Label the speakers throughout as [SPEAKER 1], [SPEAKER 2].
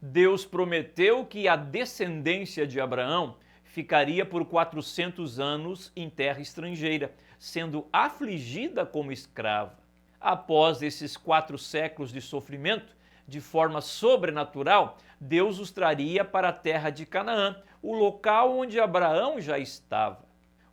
[SPEAKER 1] Deus prometeu que a descendência de Abraão ficaria por 400 anos em terra estrangeira, sendo afligida como escrava. Após esses 4 séculos de sofrimento, de forma sobrenatural, Deus os traria para a terra de Canaã, o local onde Abraão já estava.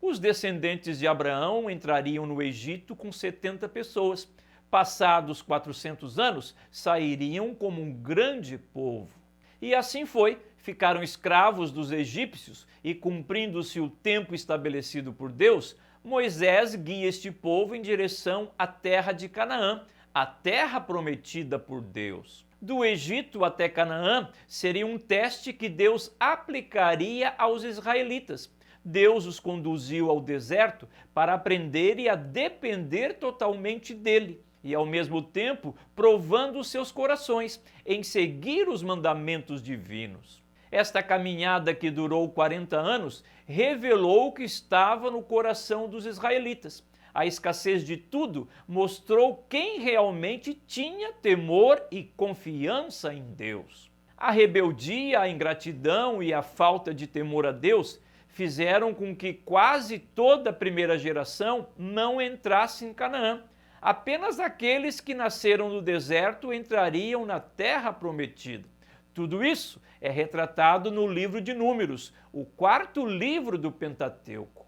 [SPEAKER 1] Os descendentes de Abraão entrariam no Egito com 70 pessoas. Passados 400 anos, sairiam como um grande povo. E assim foi, ficaram escravos dos egípcios e, cumprindo-se o tempo estabelecido por Deus, Moisés guia este povo em direção à terra de Canaã, a terra prometida por Deus. Do Egito até Canaã seria um teste que Deus aplicaria aos israelitas. Deus os conduziu ao deserto para aprenderem a depender totalmente dele e, ao mesmo tempo, provando os seus corações em seguir os mandamentos divinos. Esta caminhada, que durou 40 anos, revelou o que estava no coração dos israelitas. A escassez de tudo mostrou quem realmente tinha temor e confiança em Deus. A rebeldia, a ingratidão e a falta de temor a Deus fizeram com que quase toda a primeira geração não entrasse em Canaã. Apenas aqueles que nasceram no deserto entrariam na terra prometida. Tudo isso é retratado no livro de Números, o 4º livro do Pentateuco.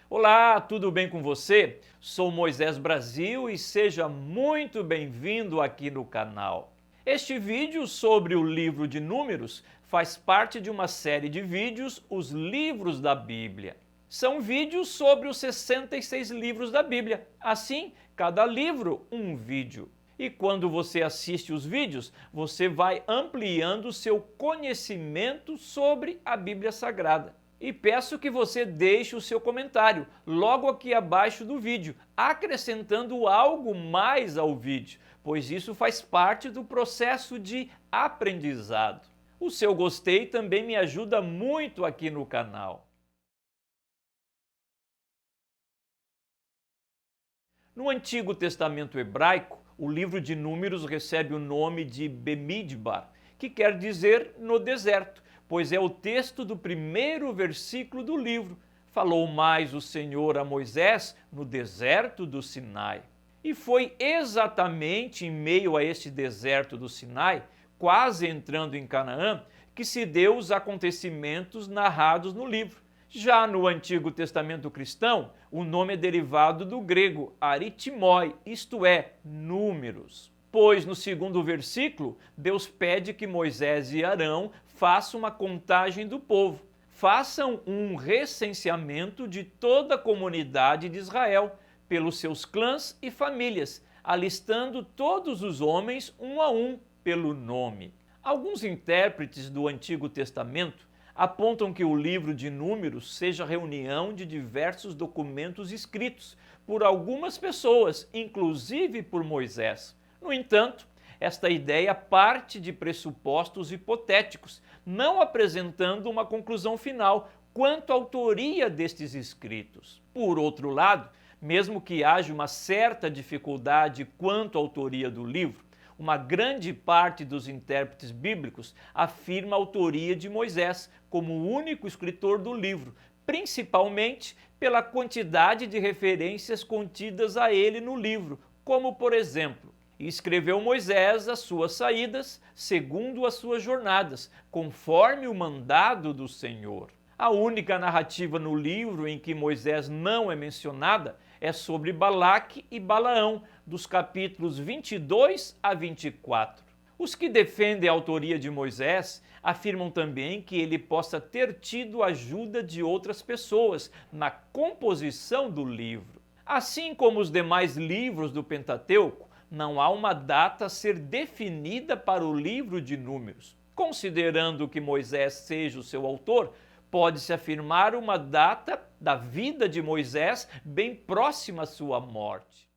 [SPEAKER 1] Olá, tudo bem com você? Sou Moisés Brasil e seja muito bem-vindo aqui no canal. Este vídeo sobre o livro de Números faz parte de uma série de vídeos, os livros da Bíblia. São vídeos sobre os 66 livros da Bíblia. Assim, cada livro, um vídeo. E quando você assiste os vídeos, você vai ampliando seu conhecimento sobre a Bíblia Sagrada. E peço que você deixe o seu comentário logo aqui abaixo do vídeo, acrescentando algo mais ao vídeo, pois isso faz parte do processo de aprendizado. O seu gostei também me ajuda muito aqui no canal. No Antigo Testamento hebraico, o livro de Números recebe o nome de Bemidbar, que quer dizer no deserto, pois é o texto do primeiro versículo do livro. Falou mais o Senhor a Moisés no deserto do Sinai. E foi exatamente em meio a este deserto do Sinai, quase entrando em Canaã, que se deu os acontecimentos narrados no livro. Já no Antigo Testamento cristão, o nome é derivado do grego aritmoi, isto é, números. Pois no 2º versículo, Deus pede que Moisés e Arão façam uma contagem do povo. Façam um recenseamento de toda a comunidade de Israel, pelos seus clãs e famílias, alistando todos os homens um a um pelo nome. Alguns intérpretes do Antigo Testamento apontam que o livro de Números seja a reunião de diversos documentos escritos por algumas pessoas, inclusive por Moisés. No entanto, esta ideia parte de pressupostos hipotéticos, não apresentando uma conclusão final quanto à autoria destes escritos. Por outro lado, mesmo que haja uma certa dificuldade quanto à autoria do livro, uma grande parte dos intérpretes bíblicos afirma a autoria de Moisés como o único escritor do livro, principalmente pela quantidade de referências contidas a ele no livro, como, por exemplo, escreveu Moisés as suas saídas segundo as suas jornadas, conforme o mandado do Senhor. A única narrativa no livro em que Moisés não é mencionada é sobre Balaque e Balaão, dos capítulos 22 a 24. Os que defendem a autoria de Moisés afirmam também que ele possa ter tido ajuda de outras pessoas na composição do livro. Assim como os demais livros do Pentateuco, não há uma data a ser definida para o livro de Números. Considerando que Moisés seja o seu autor, pode-se afirmar uma data da vida de Moisés bem próxima à sua morte.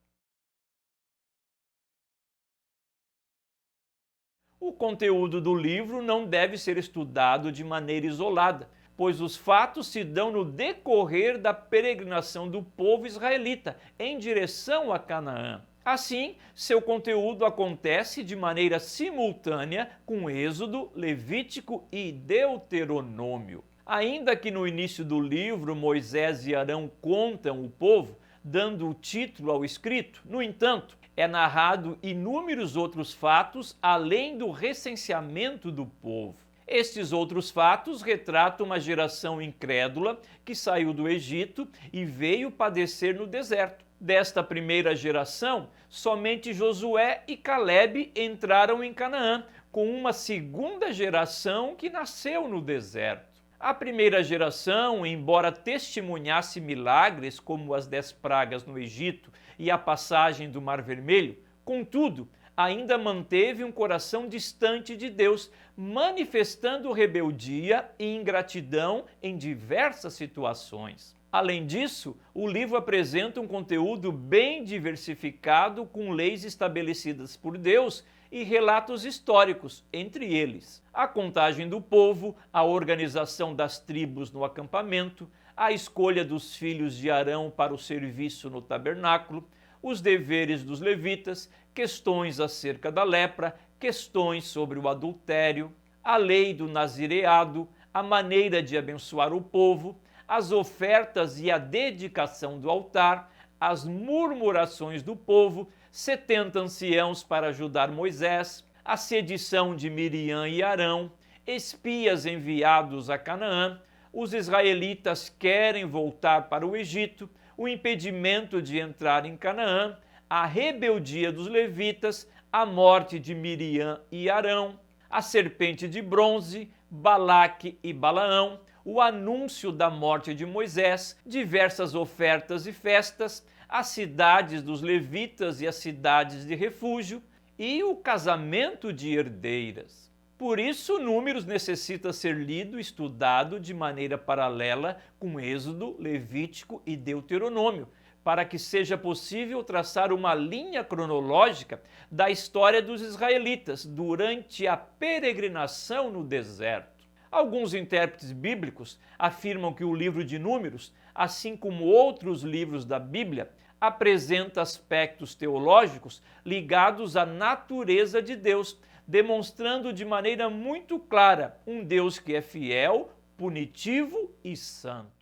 [SPEAKER 1] O conteúdo do livro não deve ser estudado de maneira isolada, pois os fatos se dão no decorrer da peregrinação do povo israelita em direção a Canaã. Assim, seu conteúdo acontece de maneira simultânea com Êxodo, Levítico e Deuteronômio. Ainda que no início do livro Moisés e Arão contam o povo, dando o título ao escrito, no entanto, é narrado inúmeros outros fatos além do recenseamento do povo. Estes outros fatos retratam uma geração incrédula que saiu do Egito e veio padecer no deserto. Desta primeira geração, somente Josué e Calebe entraram em Canaã, com uma segunda geração que nasceu no deserto. A primeira geração, embora testemunhasse milagres como as 10 pragas no Egito e a passagem do Mar Vermelho, contudo, ainda manteve um coração distante de Deus, manifestando rebeldia e ingratidão em diversas situações. Além disso, o livro apresenta um conteúdo bem diversificado com leis estabelecidas por Deus e relatos históricos, entre eles a contagem do povo, a organização das tribos no acampamento, a escolha dos filhos de Arão para o serviço no tabernáculo, os deveres dos levitas, questões acerca da lepra, questões sobre o adultério, a lei do nazireado, a maneira de abençoar o povo, as ofertas e a dedicação do altar, as murmurações do povo, 70 anciãos para ajudar Moisés, a sedição de Miriam e Arão, espias enviados a Canaã, os israelitas querem voltar para o Egito, o impedimento de entrar em Canaã, a rebeldia dos levitas, a morte de Miriam e Arão, a serpente de bronze, Balaque e Balaão, o anúncio da morte de Moisés, diversas ofertas e festas, as cidades dos levitas e as cidades de refúgio e o casamento de herdeiras. Por isso, Números necessita ser lido e estudado de maneira paralela com Êxodo, Levítico e Deuteronômio, para que seja possível traçar uma linha cronológica da história dos israelitas durante a peregrinação no deserto. Alguns intérpretes bíblicos afirmam que o livro de Números, assim como outros livros da Bíblia, apresenta aspectos teológicos ligados à natureza de Deus, demonstrando de maneira muito clara um Deus que é fiel, punitivo e santo.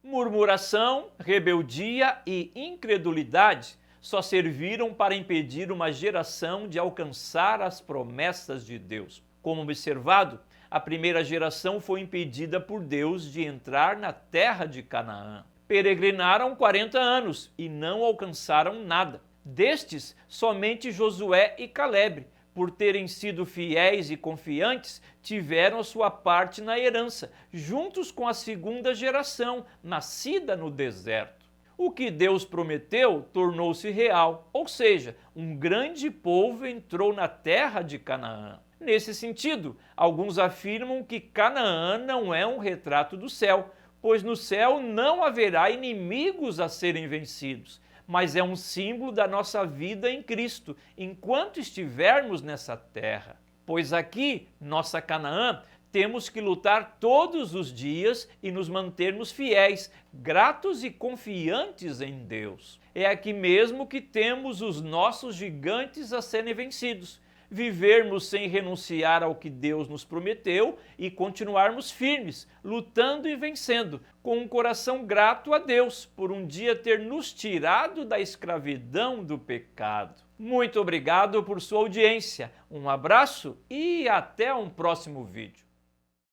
[SPEAKER 1] Murmuração, rebeldia e incredulidade só serviram para impedir uma geração de alcançar as promessas de Deus. Como observado, a primeira geração foi impedida por Deus de entrar na terra de Canaã. Peregrinaram 40 anos e não alcançaram nada. Destes, somente Josué e Calebe, por terem sido fiéis e confiantes, tiveram a sua parte na herança, juntos com a segunda geração, nascida no deserto. O que Deus prometeu tornou-se real, ou seja, um grande povo entrou na terra de Canaã. Nesse sentido, alguns afirmam que Canaã não é um retrato do céu, pois no céu não haverá inimigos a serem vencidos, mas é um símbolo da nossa vida em Cristo, enquanto estivermos nessa terra. Pois aqui, nossa Canaã, temos que lutar todos os dias e nos mantermos fiéis, gratos e confiantes em Deus. É aqui mesmo que temos os nossos gigantes a serem vencidos. Vivermos sem renunciar ao que Deus nos prometeu e continuarmos firmes, lutando e vencendo, com um coração grato a Deus por um dia ter nos tirado da escravidão do pecado. Muito obrigado por sua audiência, um abraço e até um próximo vídeo.